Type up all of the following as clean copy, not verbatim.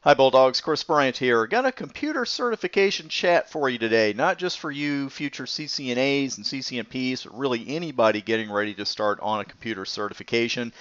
Hi Bulldogs, Chris Bryant here. Got a computer certification chat for you today, not just for you future CCNAs and CCNPs, but really anybody getting ready to start on a computer certification.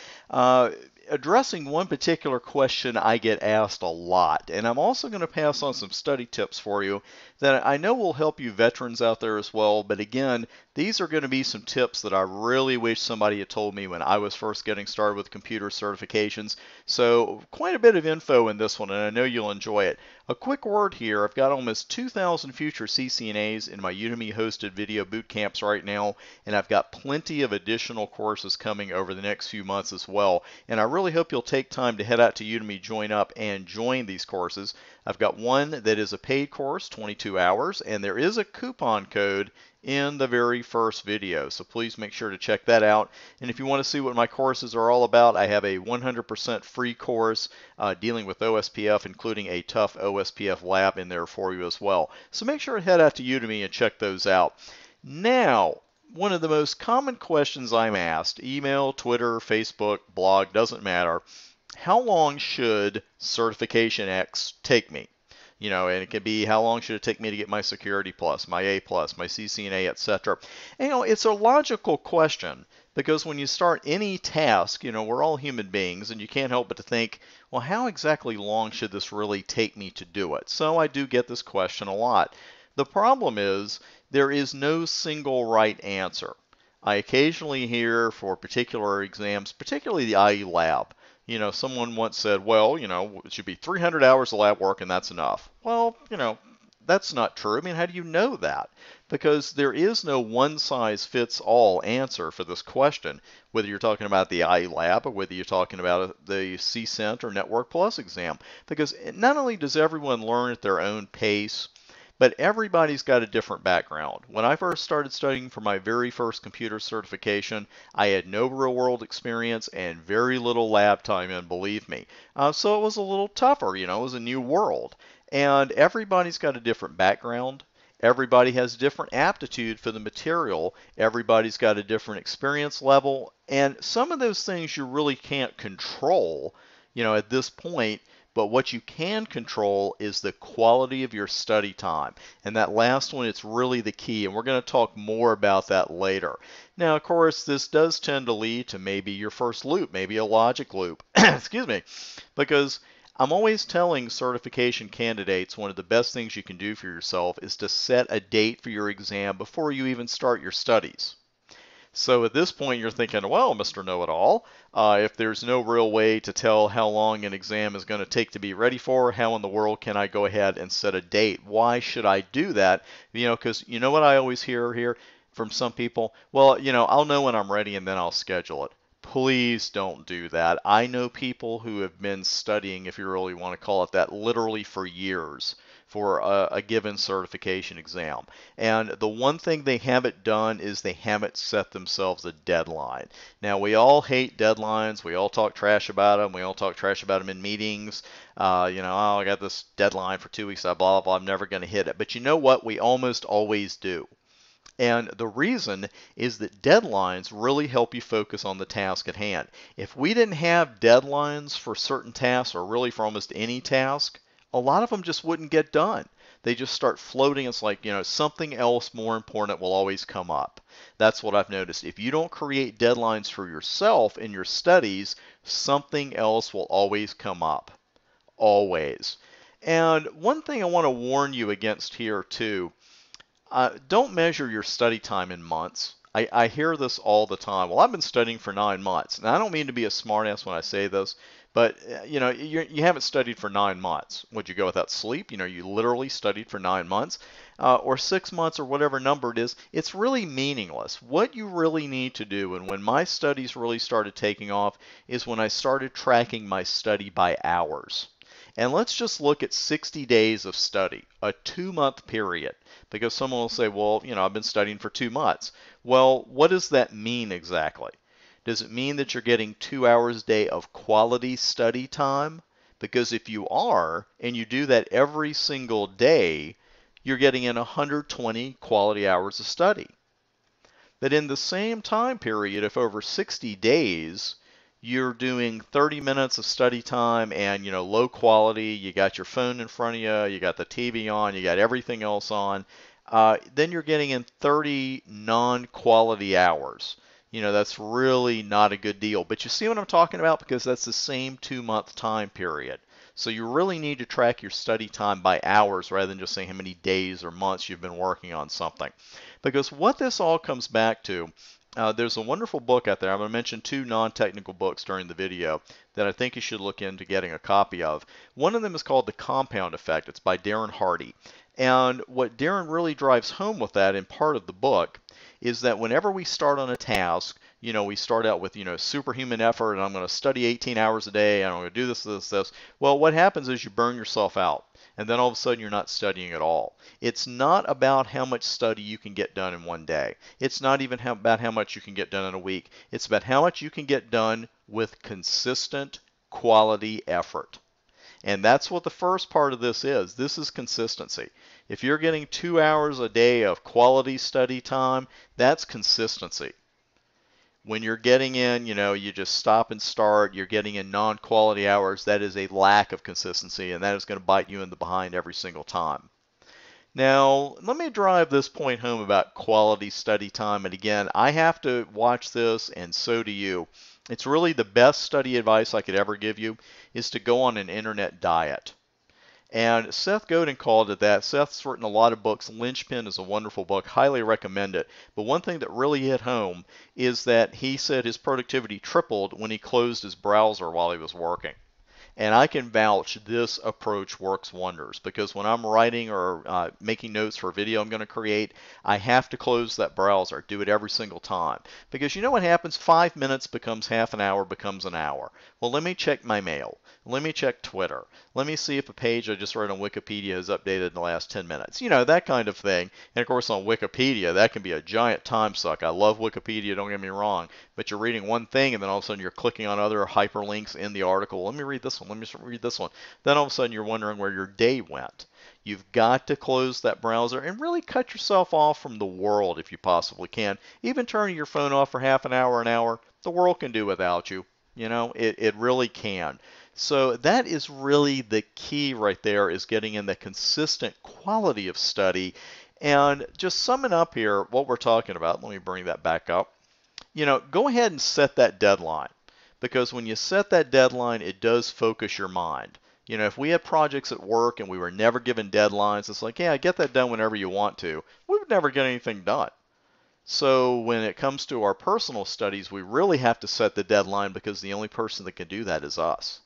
Addressing one particular question I get asked a lot, and I'm also going to pass on some study tips for you that I know will help you veterans out there as well, but again, these are going to be some tips that I really wish somebody had told me when I was first getting started with computer certifications. So quite a bit of info in this one, and I know you'll enjoy it. A quick word here, I've got almost 2,000 future CCNAs in my Udemy hosted video boot camps right now, and I've got plenty of additional courses coming over the next few months as well. And I really hope you'll take time to head out to Udemy, join up, and join these courses. I've got one that is a paid course, 22 hours, and there is a coupon code in the very first video. So please make sure to check that out. And if you want to see what my courses are all about, I have a 100% free course dealing with OSPF, including a tough OSPF lab in there for you as well. So make sure to head out to Udemy and check those out. Now, one of the most common questions I'm asked, email, Twitter, Facebook, blog, doesn't matter, how long should Certification X take me? And it could be how long should it take me to get my Security Plus, my A Plus, my CCNA, etc. And, it's a logical question because when you start any task, we're all human beings and you can't help but to think, well, how exactly long should this really take me to do it? So I do get this question a lot. The problem is there is no single right answer. I occasionally hear for particular exams, particularly the IE lab, someone once said, well, it should be 300 hours of lab work and that's enough. Well, that's not true. I mean, how do you know that? Because there is no one size fits all answer for this question, whether you're talking about the IE lab or whether you're talking about the CCENT or Network Plus exam. Because not only does everyone learn at their own pace, but everybody's got a different background. When I first started studying for my very first computer certification, I had no real world experience and very little lab time in, believe me. So it was a little tougher, it was a new world. And everybody's got a different background. Everybody has different aptitude for the material. Everybody's got a different experience level. And some of those things you really can't control, at this point. But what you can control is the quality of your study time. And that last one, it's really the key. And we're going to talk more about that later. Now, of course, this does tend to lead to maybe your first loop, maybe a logic loop. Excuse me. Because I'm always telling certification candidates one of the best things you can do for yourself is to set a date for your exam before you even start your studies. So at this point, you're thinking, well, Mr. Know-It-all, if there's no real way to tell how long an exam is going to take to be ready for, how in the world can I go ahead and set a date? Why should I do that? Because you know what I always hear here from some people? Well, I'll know when I'm ready and then I'll schedule it. Please don't do that. I know people who have been studying, if you really want to call it that, literally for years for a given certification exam. And the one thing they haven't done is they haven't set themselves a deadline. Now, we all hate deadlines. We all talk trash about them. We all talk trash about them in meetings. Oh, I got this deadline for 2 weeks, blah, blah, blah, I'm never going to hit it. But you know what? We almost always do. And the reason is that deadlines really help you focus on the task at hand. If we didn't have deadlines for certain tasks, or really for almost any task, a lot of them just wouldn't get done. They just start floating. It's like, something else more important will always come up. That's what I've noticed. If you don't create deadlines for yourself in your studies, something else will always come up. Always. And one thing I want to warn you against here, too, don't measure your study time in months. I hear this all the time. Well, I've been studying for 9 months. Now, I don't mean to be a smartass when I say this, but you haven't studied for 9 months. Would you go without sleep? You literally studied for 9 months, or 6 months, or whatever number it is. It's really meaningless. What you really need to do, and when my studies really started taking off, is when I started tracking my study by hours. And let's just look at 60 days of study, a 2-month period, because someone will say, well, I've been studying for 2 months. Well, what does that mean exactly? Does it mean that you're getting 2 hours a day of quality study time? Because if you are, and you do that every single day, you're getting in 120 quality hours of study. But in the same time period, if over 60 days, you're doing 30 minutes of study time and, low quality, you got your phone in front of you, you got the TV on, you got everything else on, then you're getting in 30 non-quality hours. That's really not a good deal. But you see what I'm talking about? Because that's the same 2-month time period. So you really need to track your study time by hours rather than just saying how many days or months you've been working on something. Because what this all comes back to, there's a wonderful book out there. I'm going to mention 2 non-technical books during the video that I think you should look into getting a copy of. One of them is called The Compound Effect. It's by Darren Hardy. And what Darren really drives home with that in part of the book is that whenever we start on a task, we start out with, superhuman effort, and I'm going to study 18 hours a day, and I'm going to do this, this, this. Well, what happens is you burn yourself out, and then all of a sudden you're not studying at all. It's not about how much study you can get done in one day. It's not even about how much you can get done in a week. It's about how much you can get done with consistent quality effort. And that's what the first part of this is. This is consistency. If you're getting 2 hours a day of quality study time, that's consistency. When you're getting in, you just stop and start, you're getting in non-quality hours, that is a lack of consistency, and that is going to bite you in the behind every single time. Now, let me drive this point home about quality study time. And again, I have to watch this, and so do you. It's really the best study advice I could ever give you is to go on an internet diet. And Seth Godin called it that. Seth's written a lot of books. Linchpin is a wonderful book. Highly recommend it. But one thing that really hit home is that he said his productivity tripled when he closed his browser while he was working. And I can vouch this approach works wonders because when I'm writing or making notes for a video I'm going to create, I have to close that browser, do it every single time. Because you know what happens? 5 minutes becomes half an hour, becomes an hour. Well, let me check my mail. Let me check Twitter. Let me see if a page I just read on Wikipedia is updated in the last 10 minutes. That kind of thing. And of course on Wikipedia, that can be a giant time suck. I love Wikipedia, don't get me wrong. But you're reading one thing and then all of a sudden you're clicking on other hyperlinks in the article. Let me read this one. Let me read this one. Then all of a sudden you're wondering where your day went. You've got to close that browser and really cut yourself off from the world if you possibly can. Even turning your phone off for half an hour, the world can do without you. It really can. So that is really the key right there, is getting in the consistent quality of study. And just summing up here what we're talking about, let me bring that back up. Go ahead and set that deadline, because when you set that deadline, it does focus your mind. If we had projects at work and we were never given deadlines, it's like, yeah, get that done whenever you want to. We would never get anything done. So when it comes to our personal studies, we really have to set the deadline because the only person that can do that is us.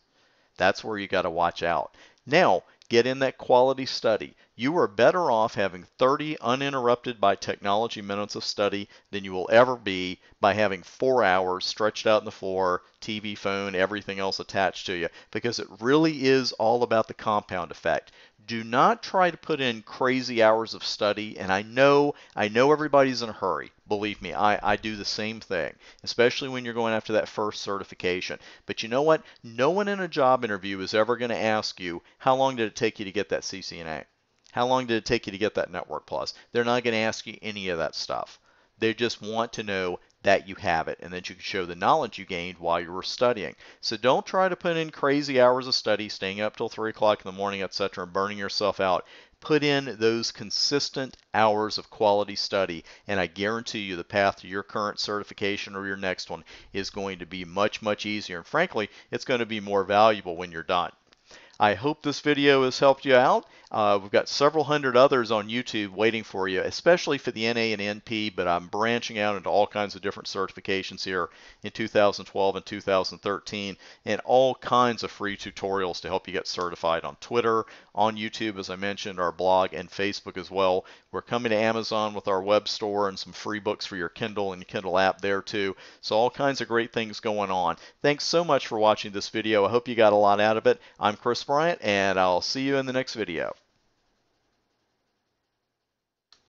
That's where you got to watch out. Now, get in that quality study. You are better off having 30 uninterrupted by technology minutes of study than you will ever be by having 4 hours stretched out on the floor, TV, phone, everything else attached to you, because it really is all about the compound effect. Do not try to put in crazy hours of study, and I know everybody's in a hurry. Believe me, I do the same thing, especially when you're going after that first certification. But you know what? No one in a job interview is ever going to ask you, how long did it take you to get that CCNA? How long did it take you to get that Network Plus? They're not going to ask you any of that stuff. They just want to know that you have it and that you can show the knowledge you gained while you were studying. So don't try to put in crazy hours of study, staying up till 3 o'clock in the morning, etc., and burning yourself out. Put in those consistent hours of quality study, and I guarantee you the path to your current certification or your next one is going to be much, much easier. And frankly, it's going to be more valuable when you're done. I hope this video has helped you out. We've got several hundred others on YouTube waiting for you, especially for the NA and NP, but I'm branching out into all kinds of different certifications here in 2012 and 2013, and all kinds of free tutorials to help you get certified on Twitter, on YouTube, as I mentioned, our blog, and Facebook as well. We're coming to Amazon with our web store and some free books for your Kindle and your Kindle app there too. So all kinds of great things going on. Thanks so much for watching this video. I hope you got a lot out of it. I'm Chris Bryant, and I'll see you in the next video.